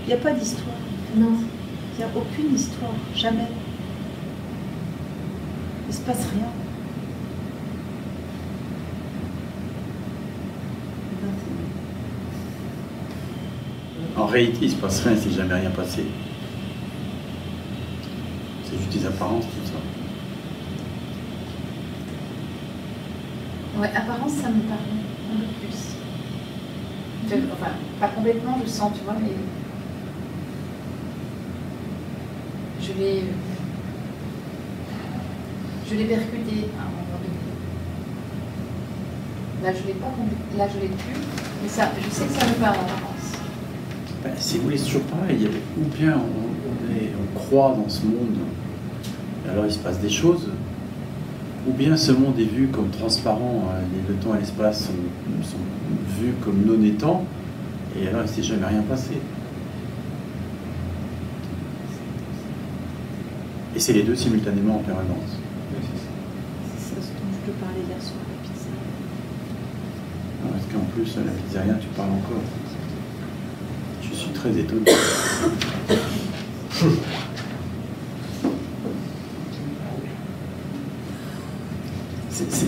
Il n'y a pas d'histoire. Non. Il n'y a aucune histoire, jamais. Il ne se passe rien. En réalité, il ne se passe rien, il ne s'est jamais rien passé. C'est juste des apparences, tout ça. Ouais, apparence, ça me parle un peu plus. Enfin, pas complètement, je sens, tu vois, mais je l'ai percuté à un moment donné. Là, je l'ai pas, là, je l'ai plus, mais ça, je sais que ça me parle en apparence. Ben, si vous voulez, c'est toujours pareil. Ou bien on croit dans ce monde, et alors il se passe des choses, ou bien ce monde est vu comme transparent, le temps et l'espace sont vus comme non étant, et alors il ne s'est jamais rien passé. Et c'est les deux simultanément en permanence. C'est ça dont je te parlais hier soir, la pizza. Parce qu'en plus, la pizzeria, tu parles encore. Je suis très étonné.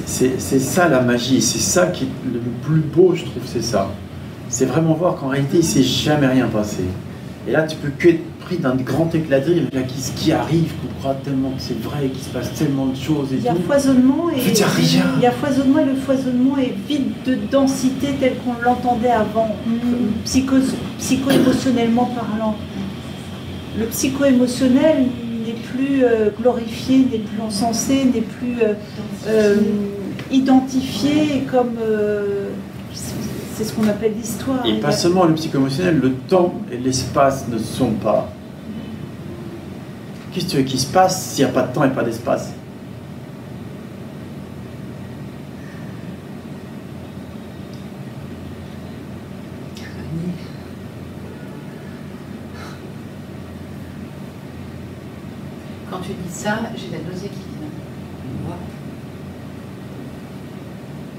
C'est ça la magie, c'est ça qui est le plus beau, je trouve, c'est ça. C'est vraiment voir qu'en réalité, il ne s'est jamais rien passé. Et là, tu peux que être pris d'un grand éclat de rire, ce qui arrive, qu'on croit tellement que c'est vrai, qu'il se passe tellement de choses. Et il y a tout. foisonnement et il y a rien. Il y a foisonnement et le foisonnement est vide de densité tel qu'on l'entendait avant, psycho-émotionnellement parlant. Le psycho-émotionnel n'est plus glorifié, n'est plus encensé, n'est plus identifié comme c'est ce qu'on appelle l'histoire. Et pas seulement le psycho-émotionnel, le temps et l'espace ne sont pas. Qu'est-ce que tu veux qu'il se passe s'il n'y a pas de temps et pas d'espace? Quand tu dis ça, j'ai la nausée qui vient.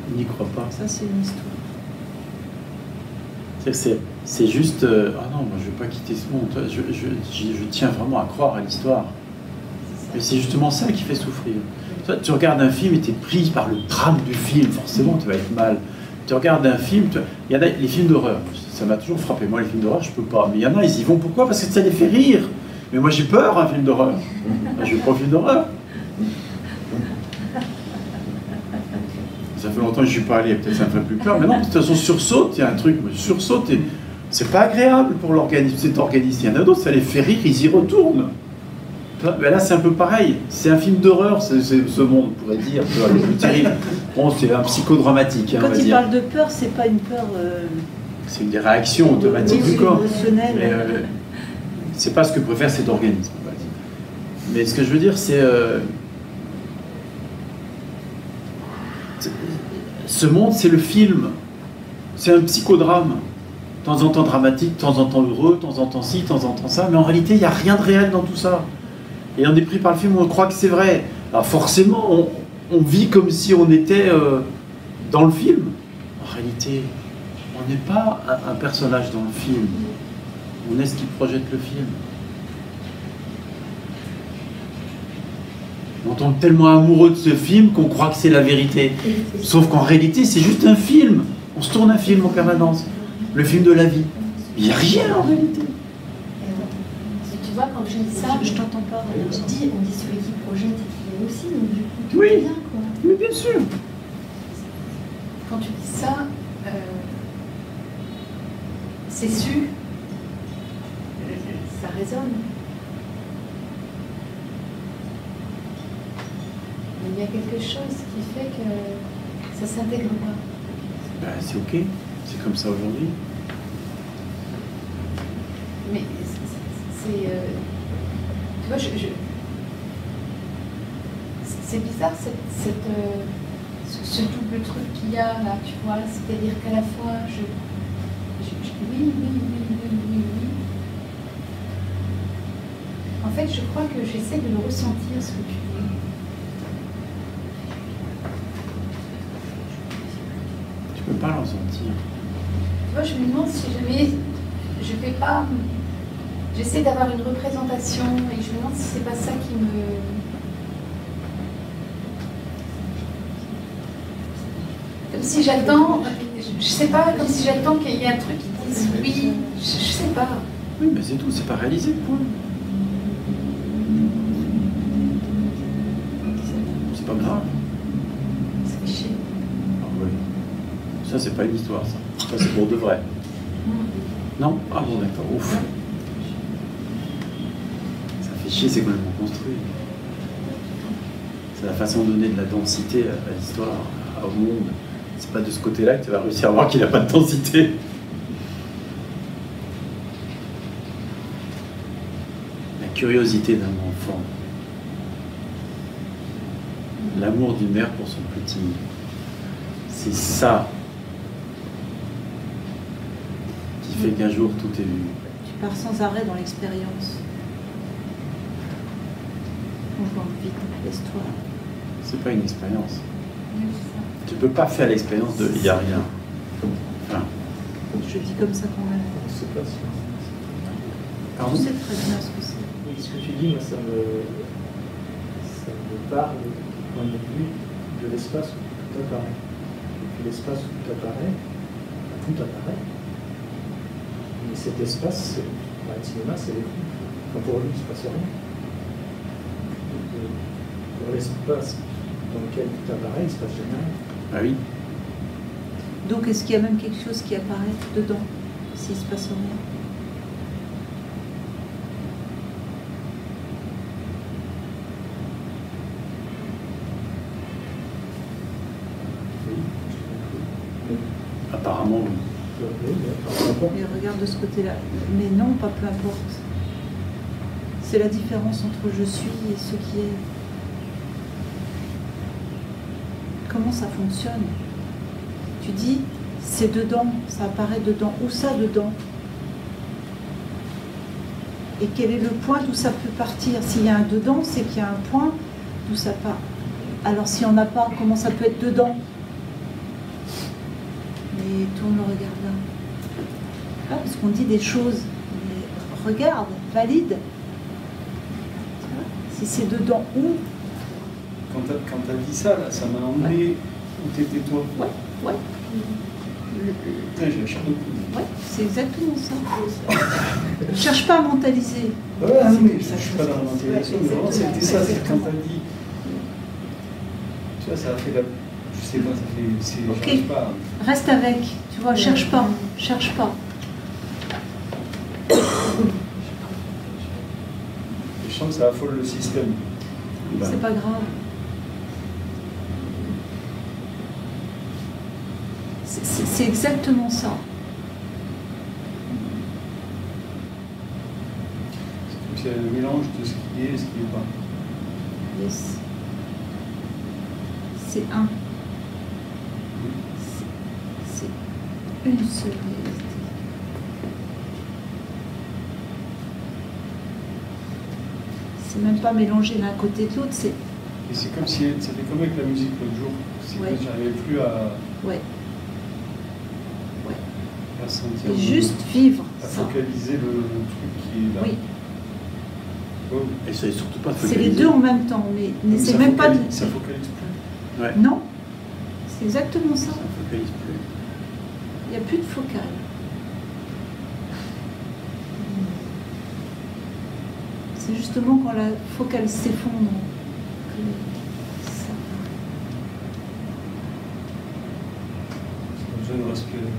Il n'y croit pas. Ça, c'est une histoire. C'est juste... ah non, moi je ne veux pas quitter ce monde. Je tiens vraiment à croire à l'histoire. Mais c'est justement ça qui fait souffrir. Tu regardes un film et tu es prise par le drame du film. Forcément, tu vas être mal. Tu regardes un film... Il y en a les films d'horreur. Ça m'a toujours frappé. Moi, les films d'horreur, je ne peux pas. Mais il y en a, ils y vont. Pourquoi? Parce que ça les fait rire. Mais moi, j'ai peur, un film d'horreur. Je ne veux pas un film d'horreur. Ça fait longtemps que je ne suis pas allé, peut-être ça me fait plus peur. Mais non, de toute façon, sursaute, il y a un truc, sursaute, et c'est pas agréable pour l'organisme, cet organisme. Il y en a d'autres, ça les fait rire, ils y retournent. Ben là, c'est un peu pareil. C'est un film d'horreur, ce monde, on pourrait dire, tu vois, le plus terrible. Bon, c'est un psychodramatique, hein, Quand on va il dire. parle de peur, c'est pas une peur... C'est une des réactions automatiques du corps. Émotionnelle. Mais c'est pas ce que préfère cet organisme, on va dire. Mais ce que je veux dire, c'est... ce monde, c'est le film. C'est un psychodrame. De temps en temps dramatique, de temps en temps heureux, de temps en temps ci, de temps en temps ça. Mais en réalité, il n'y a rien de réel dans tout ça. Et on est pris par le film, on croit que c'est vrai. Alors forcément, on vit comme si on était dans le film. En réalité, on n'est pas un personnage dans le film. On est ce qui projette le film. On tombe tellement amoureux de ce film qu'on croit que c'est la vérité. Sauf qu'en réalité, c'est juste un film. On se tourne un film en permanence. Le film de la vie. Il n'y a rien en réalité. Tu vois, quand je dis ça, Je t'entends pas. on dit celui qui projette et qui est aussi, donc du coup, tout Oui. est bien, quoi. Mais bien sûr. Quand tu dis ça, c'est su, ça résonne. Mais il y a quelque chose qui fait que ça s'intègre pas. Ben, c'est ok. C'est comme ça aujourd'hui. Mais c'est tu vois, c'est bizarre ce double truc qu'il y a là, tu vois, c'est-à-dire qu'à la fois oui. En fait, je crois que j'essaie de le ressentir, ce que tu dis. Tu peux pas l'en sentir. Tu vois, je me demande si jamais je vais pas J'essaie d'avoir une représentation et je me demande si c'est pas ça qui me... Comme si j'attends, je sais pas, comme si j'attends qu'il y ait un truc qui dise oui, je sais pas. Oui, mais c'est tout, c'est pas réalisé, point. C'est pas grave. Ça fait chier. Ah oui. Ça, c'est pas une histoire, ça. Ça, c'est pour de vrai. Non? Ah bon, d'accord, ouf. Ça fait chier, c'est complètement construit. C'est la façon de donner de la densité à l'histoire, au monde. C'est pas de ce côté-là que tu vas réussir à voir qu'il n'a pas de densité. La curiosité d'un enfant. L'amour d'une mère pour son petit. C'est ça qui fait qu'un jour tout est vu. Tu pars sans arrêt dans l'expérience. On va vite, laisse-toi. C'est pas une expérience. Tu peux pas faire l'expérience de il n'y a rien. Enfin, Je dis comme ça quand même. C'est pas sûr. pardon? Tu sais très bien ce que c'est. Oui, ce que tu dis, moi, ça me parle du point de vue de l'espace où tout apparaît. Et puis l'espace où tout apparaît. Mais cet espace, le cinéma, c'est l'écran. Enfin, pour lui, il ne se passe rien. Donc, pour l'espace dans lequel tout apparaît, il ne se passe jamais rien. Ah oui. Donc est-ce qu'il y a même quelque chose qui apparaît dedans, s'il se passe rien? Apparemment, oui. Et regarde de ce côté-là. Mais non, pas peu importe. C'est la différence entre je suis et ce qui est. Comment ça fonctionne? Tu dis, c'est dedans, ça apparaît dedans. Où ça dedans? Et quel est le point d'où ça peut partir? S'il y a un dedans, c'est qu'il y a un point d'où ça part. Alors s'il n'y en a pas, comment ça peut être dedans? Mais tourne le regard là. Ah, parce qu'on dit des choses. Mais regarde, valide. Si c'est dedans où? Quand t'as dit ça, là, ça m'a emmené où t'étais toi. Ouais. Putain, j'ai la chair de poule. Ouais, c'est exactement ça. Ne cherche pas à mentaliser. Ouais, non, mais je suis pas dans la mentalisation, mais vraiment, c'était ça, c'est quand t'as dit. Tu vois, ça a fait la. Je sais pas, ça fait. Ok. J'arrive pas. Reste avec, tu vois, cherche pas. Cherche pas. Je sens que ça affole le système. C'est pas grave. C'est exactement ça. C'est comme s'il y avait un mélange de ce qui est et ce qui n'est pas. Yes. C'est un. C'est une seule réalité. C'est même pas mélanger l'un côté de l'autre, c'est. Et c'est comme si. C'était comme avec la musique l'autre jour. C'est Ouais. que j'arrivais plus à Ouais. sentir. Et juste vivre À ça. focaliser le truc qui est là. Oui, Oh. Et ça est surtout pas c'est les deux en même temps, mais n'essaie même pas de. Ça focalise plus. Ouais. Non, c'est exactement ça. Ça focalise plus. Il n'y a plus de focale. C'est justement quand la focale s'effondre que ça. J'ai besoin de respirer.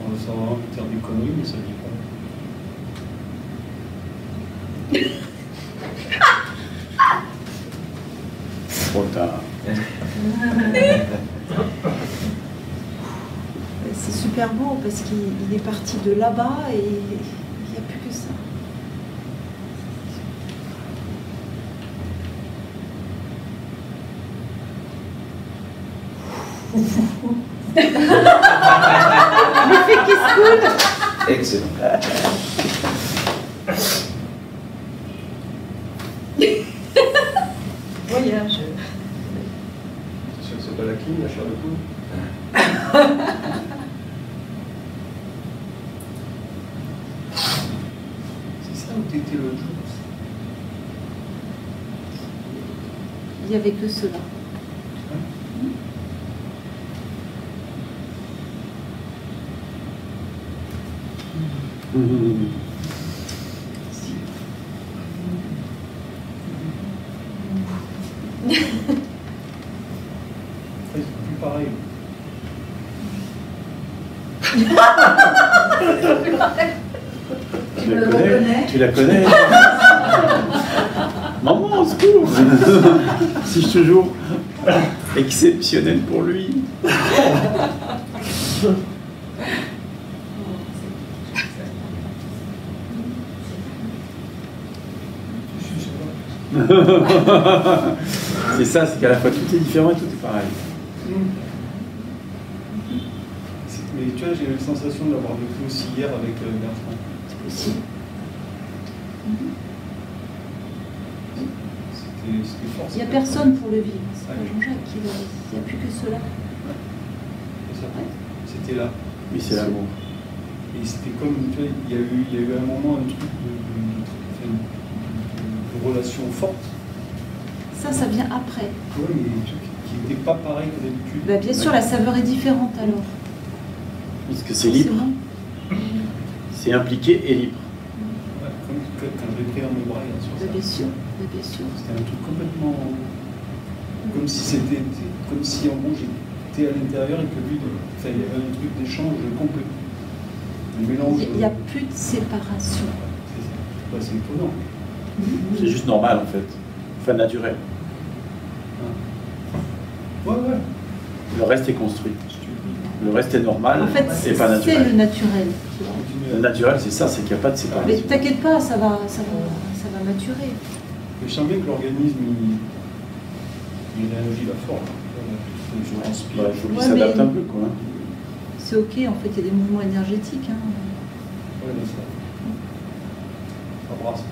On sent vraiment faire des conneries, mais ça ne dit pas. Trop tard. C'est super beau parce qu'il est parti de là-bas et il n'y a plus que ça. L'effet qui se coule. Excellent. Oui, voyage. C'est sûr que c'est pas la clim, la chair de poule. C'est ça où t'étais l'autre jour? Il n'y avait que cela. C'est plus pareil. Tu la connais Maman, au secours Si je toujours exceptionnel pour lui. C'est ça, c'est qu'à la fois tout est différent et tout est pareil. Mais tu vois, j'ai eu la sensation d'avoir vécu aussi hier avec Bertrand. C'est possible. C'était fort. Il n'y a personne pour le vivre. C'est pas Jean-Jacques qui l'a. Il n'y a plus que cela. C'est ça. C'était là. Oui, c'est l'amour. Et c'était comme, tu vois, il y a eu un moment, un truc de relation forte. Ça vient après. Oui, mais qui n'était pas pareil que d'habitude. Bah, bien sûr, la saveur est différente alors. Parce que c'est libre. C'est impliqué et libre. Ouais, comme quand je l'ai pris dans mes bras hier sur ça. Bien sûr, bien sûr. C'était un truc complètement. Comme si c'était. Comme si en gros j'étais à l'intérieur et que lui. Enfin, il y avait un truc d'échange complet. Un mélange. Il n'y a plus de séparation. C'est étonnant. C'est juste normal en fait. Enfin, naturel. Ouais. Le reste est construit. Le reste est normal, En fait, c'est pas naturel. C'est le naturel. Tu vois. Le naturel, c'est ça, c'est qu'il n'y a pas de Mais séparation. t'inquiète pas, ça va maturer. Mais je sens bien que l'organisme, il réagit là fort. Je transpire. Il faut qu'il Ouais, s'adapte mais- un peu, quoi. C'est ok, en fait, il y a des mouvements énergétiques. Hein. Ouais, mais ça brasse.